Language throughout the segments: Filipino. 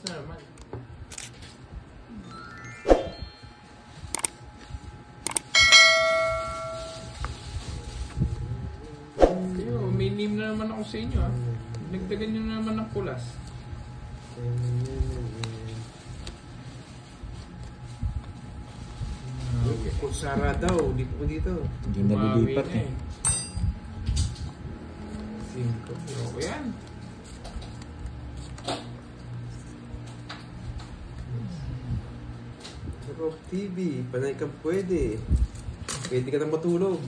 na naman. Kayo, may name na naman ako sa inyo ah. Nagdagan nyo na naman ng pulas. Sara daw, dito po dito. Hindi nalilipat eh. 5. Ayoko yan. Rock TV, panay kang pwede. Pwede ka nang matulog.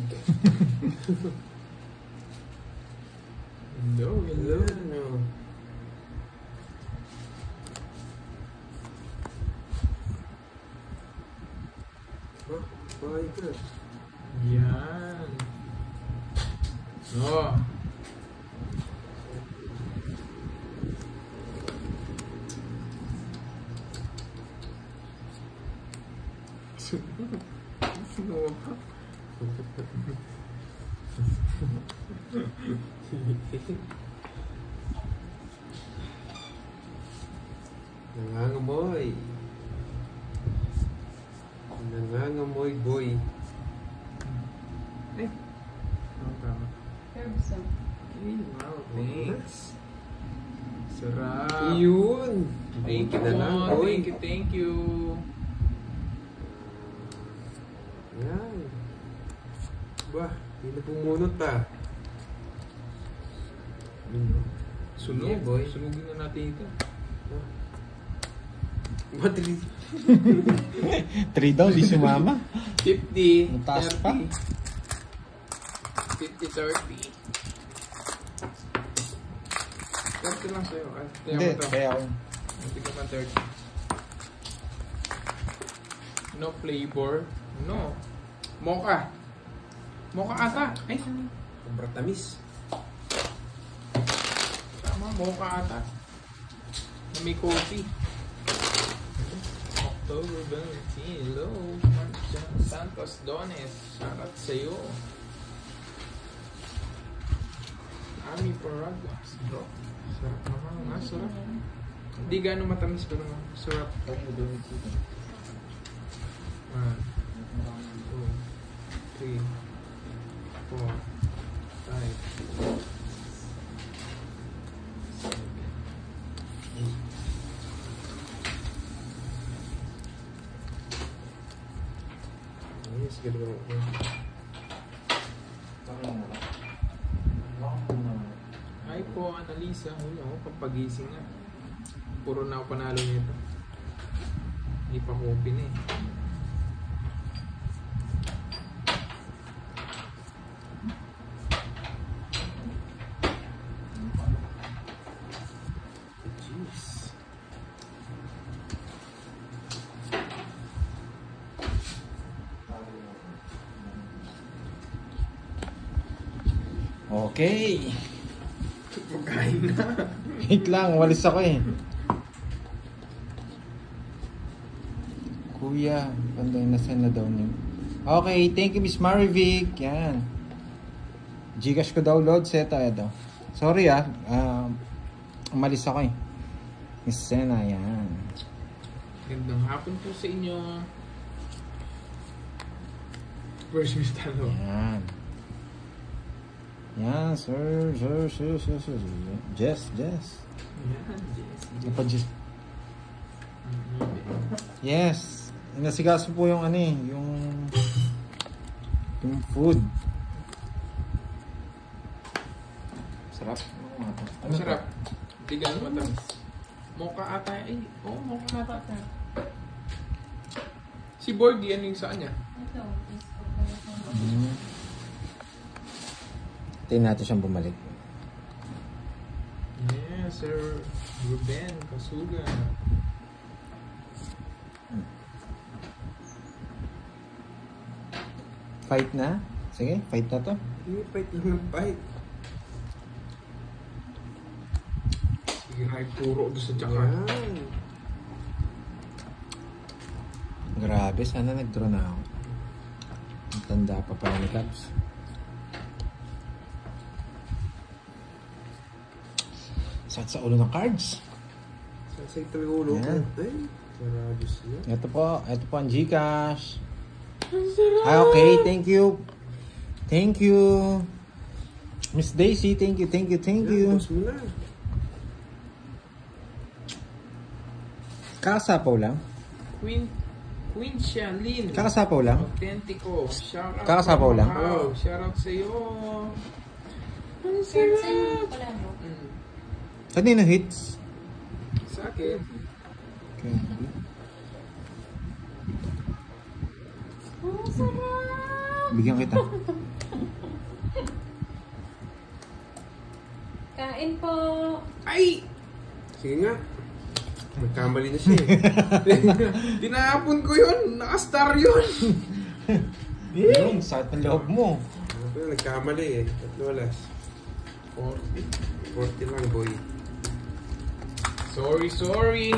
Hello, hello. Ano? Bahay ka. Yan. Oh. Sunog ka. Nangangamoy. Nangangamoy boy. Eh. Ano tama? Herbs. Eh, wow, thanks. Sarap. Yun. Thank you na lang, po. boy. Thank you. Yan. Bah, hindi na pumunot ah. Sunog. Yeah, boy. Sunugin na natin ito. Madali. 3 daw, di sumama. 50. Ang taas 30. pa. 50, 30. 30 lang sa'yo. Ay, Hindi, kaya ako. Hindi ka pa 30. No flavor. No. Mocha. Mocha ata. Ay, saan? Sobrang tamis. Tama, mocha ata. Na may coffee. October 20. Hello. Marjan Santos Dones. Shoutout sa'yo. Ami Paraguas. Bro. Sarap naman. Ah, sarap. Hindi gano'ng matamis pero sarap. 1, 2, 3, 4, 5, 6. Ayos, gano'n ako. Hi po, Annalisa. Huli ako, papagising na. Puro na ako panalo nito. Hindi pa open eh. Jeez. Okay. Pagkain na. Wait lang, walis ako eh. Kuya, panday na send na daw niyo. Okay, thank you Miss Marivic. Yan. Gcash ko daw load, set tayo daw. Sorry umalis ako eh. Miss Sena, yan. Gandang hapon po sa inyo. First Miss Talo. Yan. Yan, sir. Jess. Yan, Jess. Apa Jess? Yes. Inasigaso po yung yung food. Sarap. Ang sarap. Hindi gano'n matamis. Mocha ata eh. Oo, mocha ata. Si Bordy, ano yung sa kanya? Ito. Tingnan natin siyang bumalik. Yeah, Sir Ruben Kasuga. Fight na? Sige, fight na to. Hindi, fight lang ng fight. Sige, ay puro doon sa Jakarta. Yan. Grabe, sana nag-draw na ako. Ang tanda pa pala ni Caps. Sakit sa ulo ng cards. Sa Kasi talaga ulo ko. Yan. Ay, maradis na. Ito po ang Gcash. Okay, thank you. Thank you. Miss Daisy, thank you. Yan, boss mo na. Kakasapaw lang? Queen Shalin. Kakasapaw lang? Authentico. Shoutout. Kakasapaw lang? Wow, shoutout sa'yo. Ang Saan sarap. pala mo? Kanino hits? Sa akin. Okay. Oh, sarap! Bigyan kita. Kain po! Ay! Sige nga. Magkamali na siya eh. Tinapon ko yun. Nakastar yun. Yung sakit ng loob mo. Ako na, nagkamali eh. Tatlo alas. 40 lang, boy. Sorry.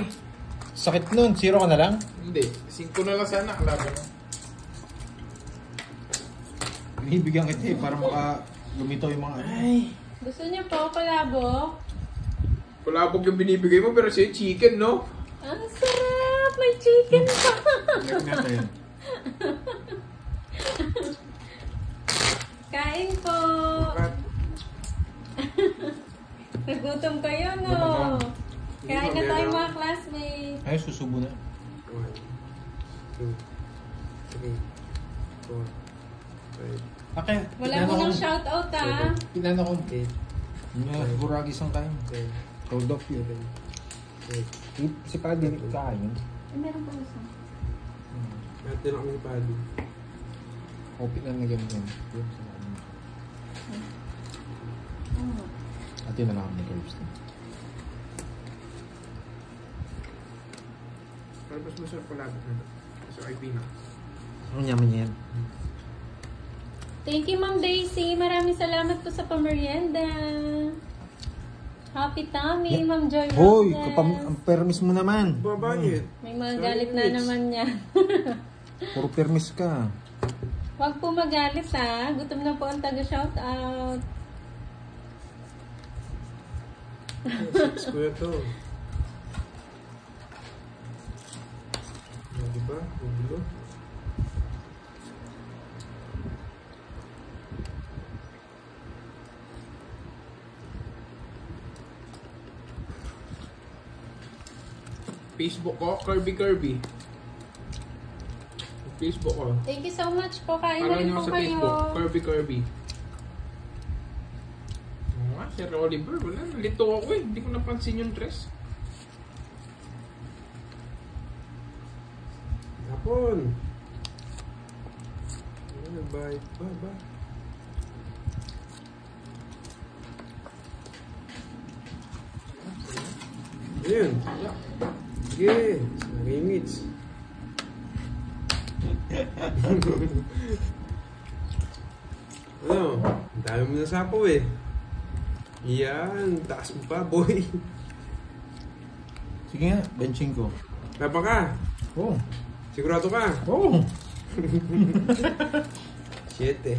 Sakit nun. 0 ka na lang? Hindi. 5 na lang sana. Laban na. Binibigyan kita eh. Para maka lumitaw yung mga... Ay. Gusto niyo po palabok? Palabog yung binibigay mo pero sa'yo chicken, no? Ang sarap! May chicken pa! Ganito yun. Kain po! Kat, Nagutom kayo, no? Kain na tayo mga classmates. Ay, susubo na. 1, 2, 3, 4, 5, Okay. Wala mo ng shoutout, ah. Pinano ko. 8, Buragi isang kain. 10, Hold off yun. 7, 8. Si Paddy, kain. Meron pa isa. Natin lang kami pali. Open na nagyan yun. Yun sa amin. Oh. At yun na lang kami curves na. Pero mas masarap palabog na ito. So, ay pina. Ang yaman yan. Thank you, Ma'am Daisy. Maraming salamat po sa pamerienda. Happy tummy, Ma'am Joy Hoy, Roses. ang permis mo naman. Bakit? May mga galit na naman niya. Puro permis ka. Huwag po magalit, ha. Gutom na po ang taga-shoutout. 6 ko na to. Diba? Magulo. Facebook ko, Kirby. Facebook ko. Thank you so much po. Kain na Follow rin nyo po sa kayo. Facebook, Kirby. Oo nga, Sir Oliver, wala. Nalito ako eh. Hindi ko napansin yung dress. Hapon. Ano ba? Ba? Ayun. Sige. Ringits. Ano? Ang dami mo na sapaw eh. Yan. Taas mo pa, boy. Sige nga, benching ko. Lapa ka. Oh. Sigurado ka. Oh. 7.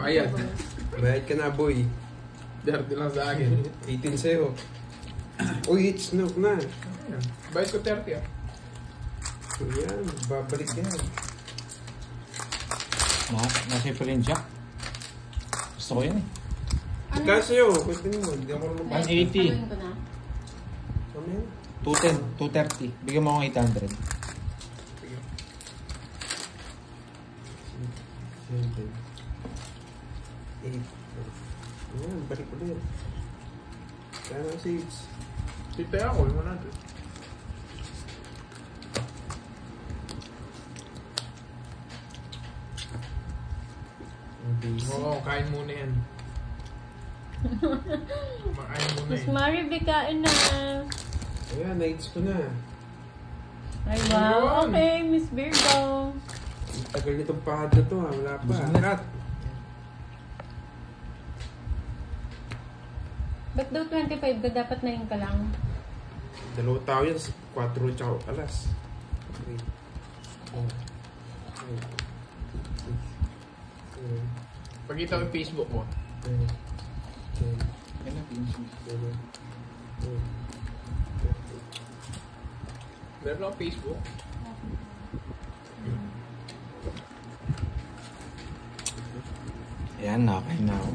Bayad. Bayad ka na, boy. Darte lang sa akin. 18 sa'yo. Uy, it's no na. Ayan. Bayad ko 30 ah. Yan, babalik yan. Nasa pa rin Jack. Gusto ko yan eh. Ika sa'yo, pwede mo. Hindi ako naman. 180. Sabihin ko na. Ano yan? 210, 230. Bigyan mo akong 800. 7, 8. Yan, balik ulit. Kaya na 6. Titay ako, yung 100. Oo, kain muna yan. Makain muna Miss yan. Maribel, kain na. Ayan, na-hits ko na. Ay, wow. Ayun. Okay, Miss Virgo. Ang tagal nitong pahad na to ha. Wala pa. Busog na. Cut. Ba't daw 25 ka? Dapat 9 ka lang. 2 tao yan. 4 tsaka alas. 3, 4, 5, 6, 7, Pagkita ko yung Facebook mo. 8, 10, Yan na, pinsin. Meron ako Facebook. Ayan, nakakain na ako.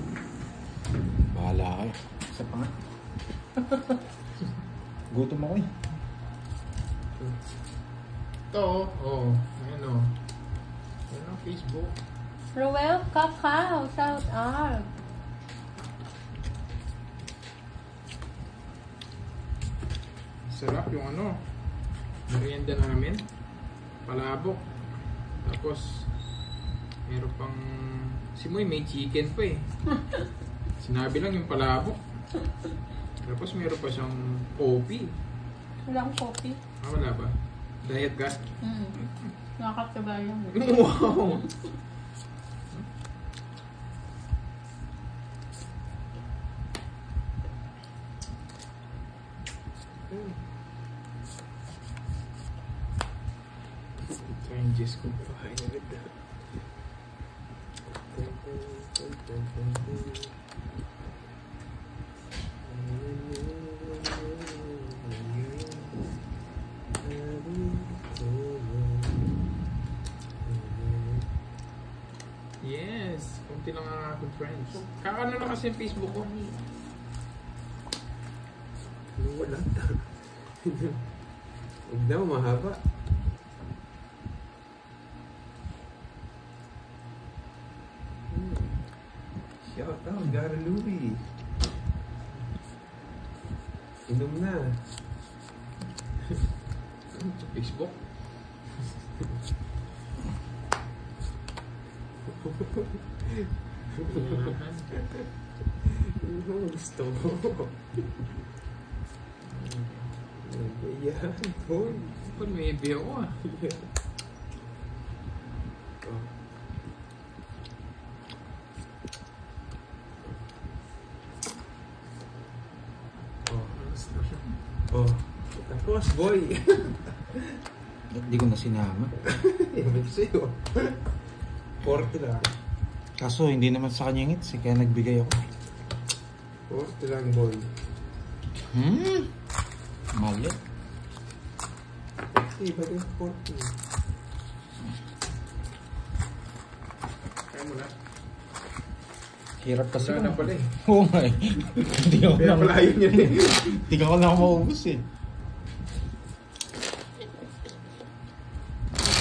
Bahala kayo. Isa pa nga. Gutom ako eh. Ito, oh. Ayan o. Meron ako Facebook. Roel Kakao, shout out. Sarap yung ano. Merienda namin. Palabok. Tapos, meron pang... Si Moy may chicken pa eh. Sinabi lang yung palabok. Tapos meron pa siyang coffee. Wala akong coffee. Ah, wala ba? Diet ka? Nakakatabayan mo. Wow! Ito yung Diyos ko. Ay, naganda. Yes! Kunti lang ang aking friends. Kakano na kasi yung Facebook ko. Wala. Huwag daw, mahaba. Shout out, Gara Louie. Inom na. Sa Facebook. Ano gusto mo? Ayan, boy. Ba't may ibig ako ah? Oh. Tapos, boy. Hindi ko na sinama. Ibig sa'yo. 40 lang. Kaso hindi naman sa kanya yung hits, kaya nagbigay ako. 40 lang, boy. Mali. Iba din 40. Kaya mo na. Hirap kasi. Wala na pala eh. Oo nga eh. Hindi ako Kaya na pala yun yun eh. Hindi ko na maubos eh.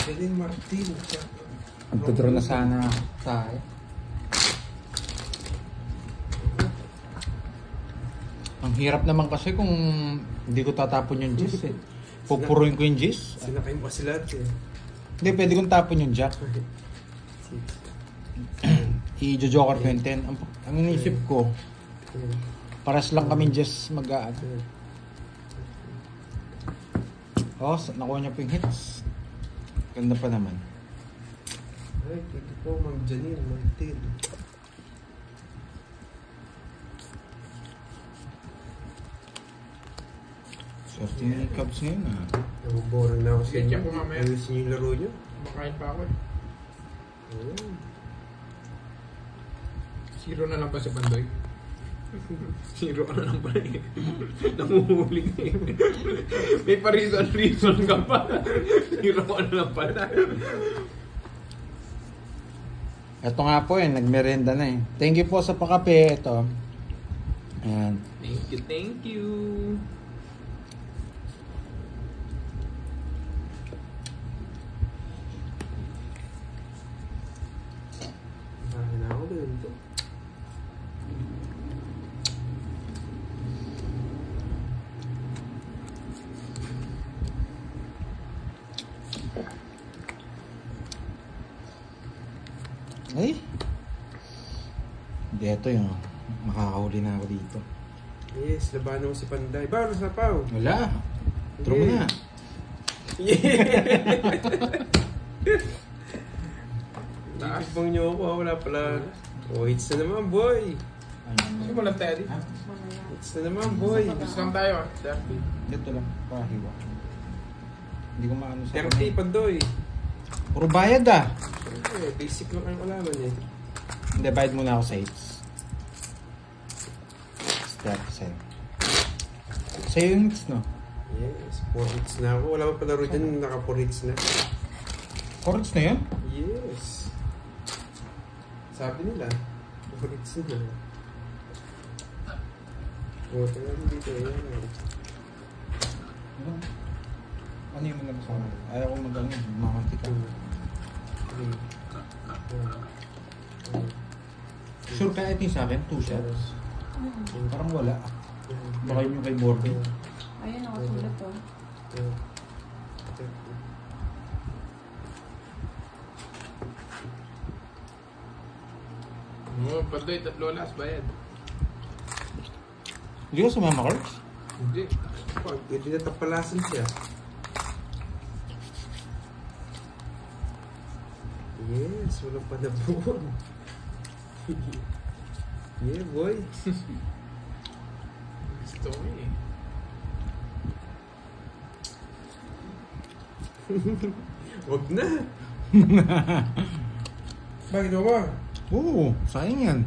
Celine Martin. Magdodraw na sana tayo. Ang hirap naman kasi kung hindi ko tatapon yung gis eh. Pupuruin ko yung gis. Sinakay mo kasi lahat eh. Hindi, pwede kong tapon yung jack. I-joker ko yung 10. Ang inisip ko, paras lang kami just mag-aad. Oh, nakuha niya po yung hits. Ganda pa naman. Ay, ito po, Ma'am Janine Martin. Swerte yung Cubs ngayon ah. Nabuboran na ako sa inyo. Check ko mamaya. Ayusin niyo yung laro niyo. Makain pa ako eh. Ayun. 0 na lang ba si Bandoy? 0 na lang ba eh. Nanguhuli ka eh. May pa-reason ka pa. 0 na lang pala. Ito nga po eh, nagmerenda na eh. Thank you po sa pakape. Ito. Ayan. Thank you, thank you. Bahay na ako doon to. Ay. Hindi, ito yung makakahuli na ako dito. Yes, labanan mo si Panday. Bawal sa paw. Wala. True mo na. Taas bang niyo ako? Wala pala. Oh, hits na naman, boy. Gusto mo lang tayo di? Hits na naman, boy. Gusto lang tayo ah. Derby. Dito lang, pahiwa. Hindi ko maano sa 30, Pandoy. Puro bayad ah. Eh, basic lang ang alaman eh. Hindi, bayad muna ako sa hits. Dati sa'yo. Sa'yo yung hits, no? Yes, 4 hits na ako. Wala pa palaro dyan, naka 4 hits na. 4 hits na yan? Yes. Sabi nila, 4 hits na. O, tingnan dito, yan. Ano yung mga kasama? Ayaw ko mag-ano, mamantik ka. 3, 4, Sure kaya ito yung sa akin? 2 shots? Parang wala. Baka yun yung kay Morby. Ayun, nakasulat to. Pandoy, 3 last bayad. Hindi ko sumama, Cards? Hindi. Hindi na tapalasan siya. Yes, walang panabon. Yeah, boy. Gusto ko eh. Wag na. Bakit mo ba? Oo, sayang yan.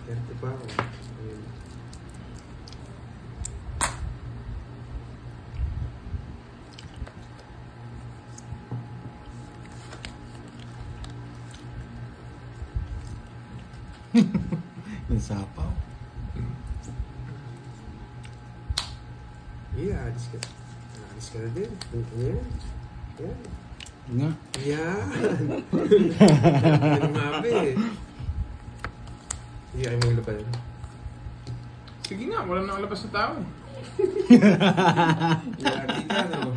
30 pa ako. Ayun. Yung sapaw. Yeah, alis ka. Alis ka na din. Yan. Yan. Nga. Yan. Yan mabe. Hindi ay mo laban. Sige nga, walang nakalabas sa tao eh. Lagi ka, no?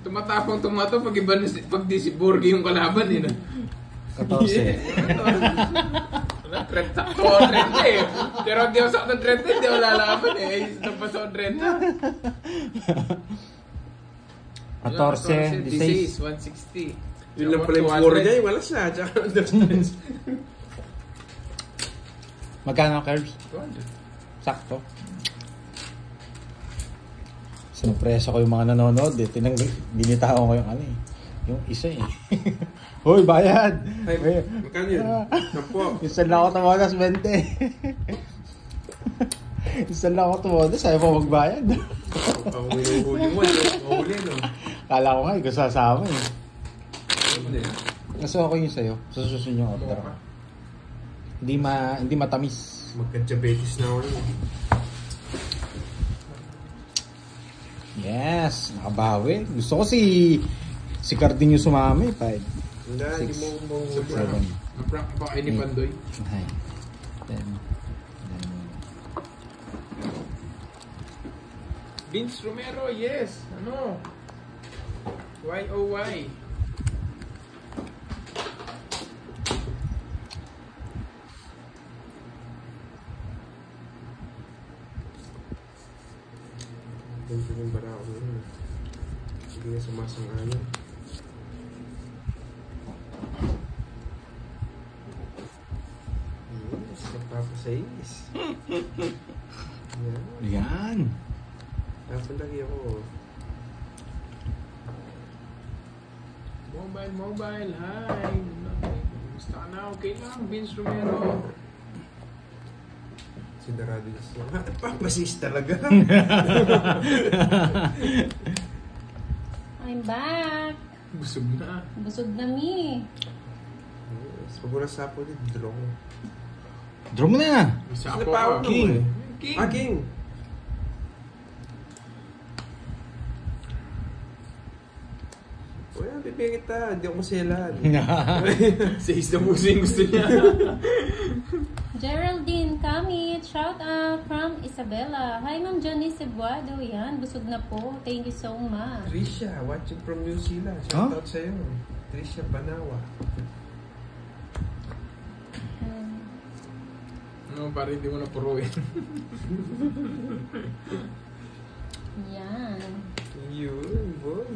Tumatapang pag iba na pag di si Borgi yung kalaban eh. 14. Wala, 30 eh. Pero di ako sakto 30, di ako lalaban eh. Ay, tapos ako 30. 14, 16. 160. Yun lang pala yung score niya, yung alas na. Tsaka understands. Magkano, Cards? 200. Sakto. Sinupreso ko yung mga nanonood eh. Binitawan ko yung ano eh. Yung isa eh. Hoy, bayad! Ay, Eh, magkano yun? Sampo. Isa lang ako tumodas, 20. Isa lang ako tumodas, ayaw pa magbayad. Ang huli mo, ang huli, no? Kala ko nga, ikaw sasama eh. Hindi. Kaso ako yung sa'yo, sususun yung order ko. Hindi matamis. Magka-diabetes na ako yun. Yes, nakabawi. Gusto ko si Cardinho sumama eh. 5, Hindi, hindi mo huli. 7, Naprank pa kayo ni Pandoy. 9, 10. Vince Romero, yes. Ano? YOY. Ganito yung bara ako yun. Sige na sumasang-ano. Yes, nagpapasayis. Yan. Yan. Napalagi ako. Mobile. Hi. Gusto ka na? Okay lang. Vince Romero. Sinarado siya. Nagpapasis talaga. I'm back. Busog na. Busog na mi. Yes, pag wala sapo din, draw. Draw mo na. Isa Sila po pa ako, ako. King. King. Ah, King! Wala, bibigyan kita. Hindi ako maselan. 6 na puso yung gusto niya. Geraldine Kamit, shout out from Isabela. Hi, Ma'am Johnny Cebuado. Yan, busog na po. Thank you so much. Trisha, watching from New Zealand. Shout out sa'yo. Trisha Banawa. Ano, parang hindi mo na puruin. Yan. Yun, boy.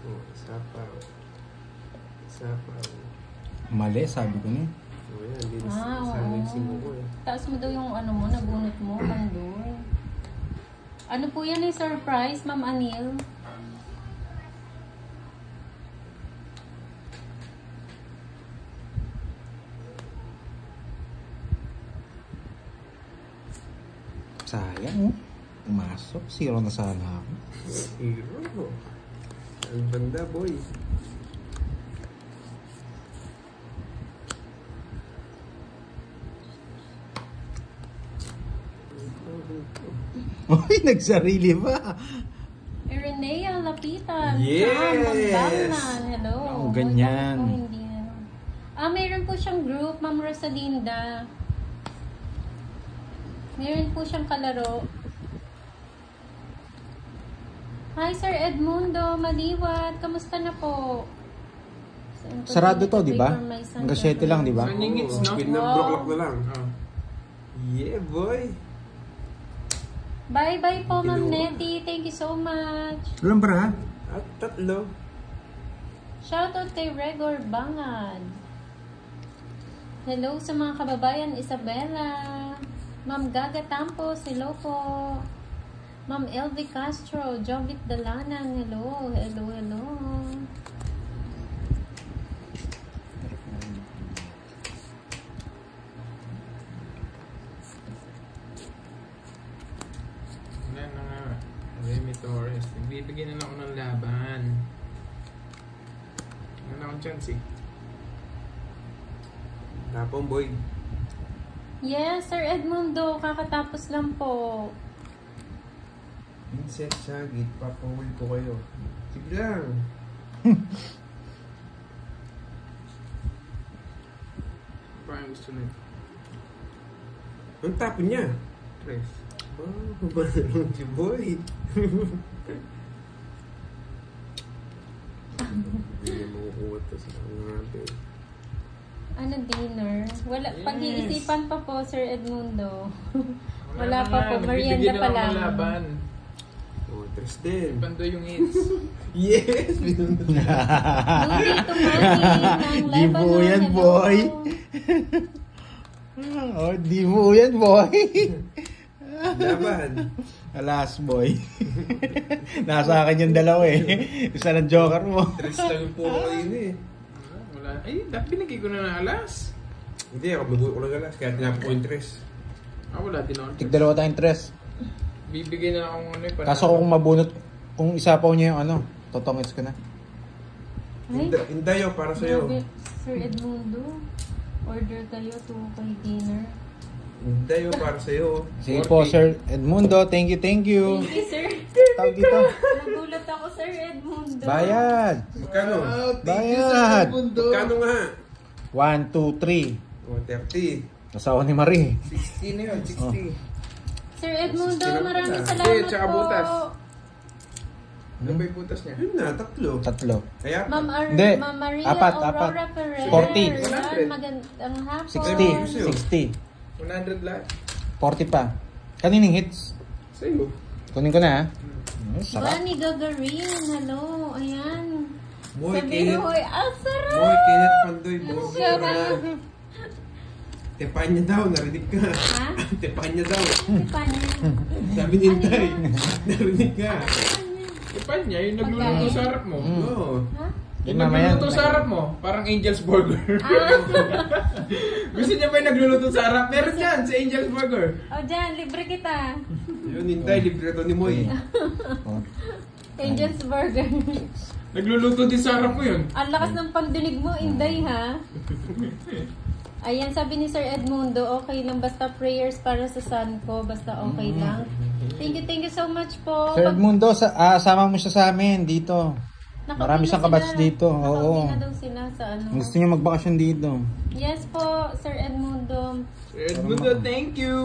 Oh, sapaw. Sapaw. Mali, sabi ko na. Oh, yan. Linis. Ah, Sana yung oo. simo ko eh. Taas mo daw yung ano mo, nabunot mo, Pandoy. Ano po yan ay surprise, Ma'am Anil? Sayang, oh. Pumasok. 0 na sana ako. Hero. Ang banda, boy. Uy, nagsarili ba? Irenea Lapitan. Yes! Magdalnan. Hello. Oh, ganyan. Wala po, hindi na. Mayroon po siyang group, Ma'am Rosalinda. Mayroon po siyang kalaro. Hi, Sir Edmundo Maliwat. Kamusta na po? Sarado to, di ba? Hanggang 7 lang, di ba? Saan yung hits, no? Spin ng block na lang. Oh. Yeah, boy. Bye-bye po, Ma'am Hello. Nettie. Thank you so much. Walang bra. At 3. Shoutout kay Regor Bangad. Hello sa mga kababayan, Isabela. Ma'am Gaga Tampos, hello po. Ma'am Elvie Castro, Jovit Dalanan, hello, hello, hello. Wala na nga. Remy Torres. Nagbibigyan na lang ako ng laban. Wala na akong chance eh. Tapong, boy. Yes, Sir Edmundo, kakatapos lang po. Vincent Sagit, papawil ko kayo. Sige lang. Parang gusto na ito. Ang tapo niya. Tres. Oh, ba naman si boy? Hindi na makukuha ito sa natin. Ano dinner? Wala, Yes. pag-iisipan pa po, Sir Edmundo. Wala na pa nga. po, merienda Nagbibigyan pa na lang lang. ng laban. Oh, tres din. Pandoy yung hits. Yes! Binunod. Lucy Tumani ng Di mo Lebanon, yan, hello. boy. Oh, di mo yan, boy. Laban. Alas, boy. Nasa akin yung dalawa eh. Isa ng joker mo. Tres lang yung puro kayo eh. Wala. Ay, dapat binigay ko na ng alas. Hindi, ako mabuhay ko lang alas. Kaya tinapos ko yung tres. Wala din ako. Tig-dalawa tayong tres. Bibigay na lang akong ano eh. Kaso kung mabunot, kung isapaw niya yung ano, totongits ko na. Ay, Indayo, para sa'yo. grabe, Sir Edmundo. Order kayo to kay dinner. Indayo, para sa'yo. Sige po, Sir Edmundo. Thank you, thank you. Thank you, sir. Tawag dito. Nagulat ako, Sir Edmundo. Bayad. Magkano? Bayad. Magkano nga? 1, 2, 3. 130. Nasawa ni Marie. 60 na yun, 60. Sir Edmundo, Sila maraming pala. salamat Eh, tsaka po. butas. Ano ba yung putas niya? Yun na, 3. 3. Kaya, Hindi. Ma'am Maria Apat, Aurora apat. Ferrer. 40. Yan, magandang hapon. 60. 60. 100 lahat. 40 pa. Kanining hits? Sa'yo. Kunin ko na ha. Sarap. Bunny Gagarin, hello. Ayan. Moy, Sabi Kenneth. mo, ang sarap. Moy, Kenneth Pandoy. Ang Moy, sarap. Tepahan niya daw, narinig ka. Ha? Tepahan niya daw. Paano? Sabi ni Inday, narinig ka. Eh, pa niya, yung nagluluto sa harap mo. Oo. Ha? Yung Mamaya. nagluluto sa harap mo, parang Angel's Burger. Ah. Gusto niya ba yung nagluluto sa harap? Meron yan, sa Angel's Burger. O dyan, libre kita. Yun, Inday, libre to ni Moy. Oh. Angel's Burger. Nagluluto din sa harap mo yun. Ang lakas ng pandinig mo, Inday, ha? Ayan, sabi ni Sir Edmundo, okay lang, basta prayers para sa son ko, basta okay lang. Thank you so much po. Sir Edmundo, sama mo siya sa amin dito. Nakauwi Marami na siyang sila. kabats dito. Nakauwi Oo. na daw sila sa ano. Gusto niya magbakasyon dito. Yes po, Sir Edmundo. Sir Edmundo, thank you!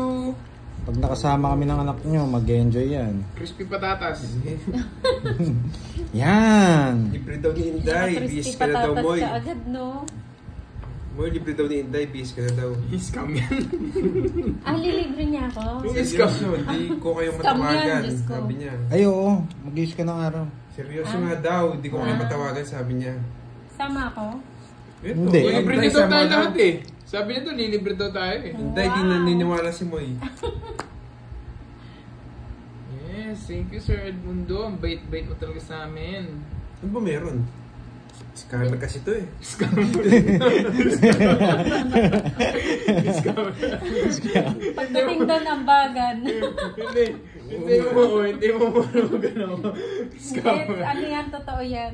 Pag nakasama kami ng anak niyo, mag-enjoy yan. Crispy patatas. Yan! Libre daw ni Inday, bis Crispy ka na daw, patatas Moy. ka agad, no? Moy, libre daw ni Inday, bis ka na daw. Scam yan. Ah, lilibre niya ako. Yung scam. Seryoso, hindi ko kayo Scam yan, matawagan, Diyos ko. sabi niya. Ay oo, mag-iis ka ng araw. Seryoso nga daw, hindi ko kayo matawagan, sabi niya. Sama ako? Ito, Hindi. Libre Inday, din daw sama tayo daw. lahat eh. Sabi niya doon, lilibre daw tayo eh. Inday, di naniniwala si Moy. Yes, thank you Sir Edmundo. Ang bait-bait mo talaga sa amin. Ano ba meron? Scammer kasi to eh. Pagdating doon ang bagan. Hindi mo gano'n. Ano yan, totoo yan.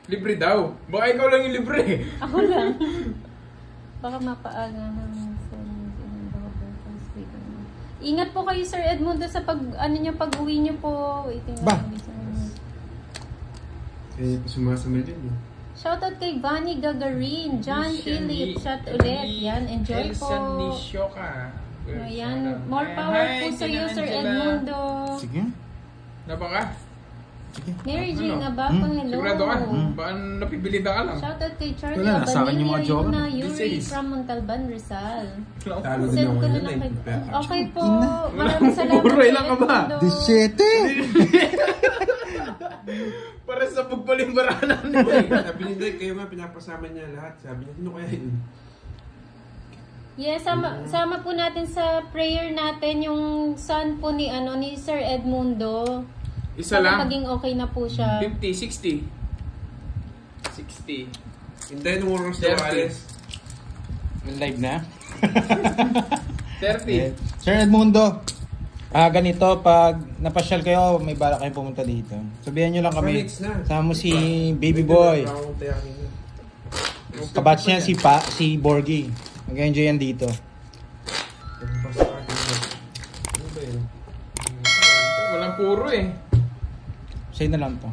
Libre daw. Baka ikaw lang yung libre. Ako lang. Baka mapaaga ng ingat po kayo, Sir Edmundo, sa pag-uwi niyo po. Waiting Ba? Sumasamay din eh. Shoutout kay Vanny Gagarin, John Philip, shout ulit. Yan, enjoy po. ka. Ayan, more power po sa iyo, Sir Edmundo. Sige. Napa ka? Sige. Mary Jane Ano? Abapa, hello. Sigurado ka? Baka napibilita ka lang. Shoutout kay Charlie Wala, nasa akin yung mga Abanilla, joke. Yuna Yuri This is- from Montalban, Rizal. Talo din Send ako ko na yun lang kay... eh. Okay po, Ina. maraming salamat. Puro ilang ka ba? Edmundo. 17! Para sa pagpalimbaranan. Sabi ni Dek, kayo nga pinapasama niya lahat. Sabi niya, sino kaya yun? Yes, sama po natin sa prayer natin yung son po ni Sir Edmundo. Isa Sana lang. maging okay na po siya. 50, 60. 60. Hintayin mo oras 30. na Wallace. Live na? 30. Sir Edmundo, ganito, pag napasyal kayo, may balak kayong pumunta dito. Sabihan nyo lang kami. Phoenix na. Sama mo si Baby Boy. Kabatch niya si Borgie. Mag-enjoy yan dito. Ano ba yun? Walang puro eh. Sa'yo na lang to.